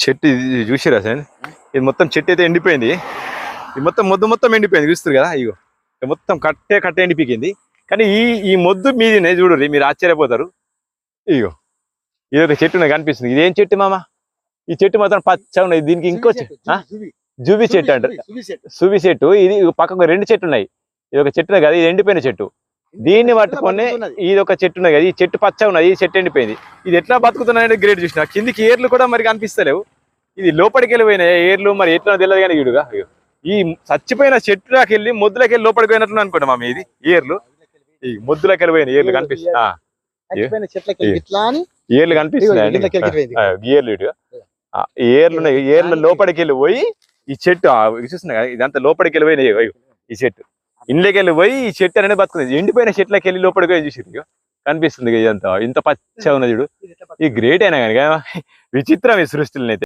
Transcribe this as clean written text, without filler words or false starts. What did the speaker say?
చెట్టు ఇది చూసిరా సార్, ఇది మొత్తం చెట్టు అయితే ఎండిపోయింది. ఇది మొత్తం మొత్తం ఎండిపోయింది, చూస్తారు కదా. ఇగో మొత్తం కట్టే ఎండిపోయింది. కానీ ఈ మొద్దు మీదనే చూడు, మీరు ఆశ్చర్యపోతారు. ఇగో ఇది ఒక చెట్టు కనిపిస్తుంది. ఇదేం చెట్టు మామ? ఈ చెట్టు మాత్రం పచ్చగా ఉన్నది. దీనికి ఇంకో జూబీ చెట్టు అంటారు, సువి చెట్టు. ఇది పక్కకు 2 చెట్లు ఉన్నాయి. ఇది ఒక చెట్టు కదా, ఇది ఎండిపోయిన చెట్టు. దీన్ని పట్టుకొని ఇది ఒక చెట్టు ఉన్నది కదా, ఈ చెట్టు పచ్చగా ఉన్నది, ఈ చెట్టు ఎండిపోయింది. ఇది ఎట్లా బతుకుతున్నాయంటే గ్రేట్ చూసిన. కిందికి ఏర్లు కూడా మరి కనిపిస్తలేవు. ఇది లోపలికి వెళ్ళిపోయినాయి ఏర్లు, మరి ఎట్లా తెలియదు కానీ వీడుగా ఈ చచ్చిపోయిన చెట్టులోకి వెళ్ళి మొద్దులోకి వెళ్ళి లోపలికి పోయినట్లు అనుకుంటా మామ. ఇది ఏర్లు, ఈ మొద్దులోకి వెళ్ళిపోయినాయి ఏర్లు కనిపిస్తాయి. ఏర్లు కనిపిస్తున్నాయి, ఏర్లు ఇటుగా ఏర్లు ఉన్నాయి. ఏర్ల లోపలికి వెళ్ళి పోయి ఈ చెట్టు చూస్తున్నా, ఇదంతా లోపలికి వెళ్ళిపోయినాయి. ఈ చెట్టు ఇంట్లోకి వెళ్ళి పోయి ఈ చెట్టు అనేది బతుకుంది. ఎండిపోయిన చెట్లకి వెళ్ళి లోపలికి పోయి చూసి కనిపిస్తుంది. ఇదంతా ఇంత పచ్చ ఉన్నది చూడు. ఈ గ్రేట్ అయినా కానీ విచిత్రం ఈ సృష్టిలో అయితే.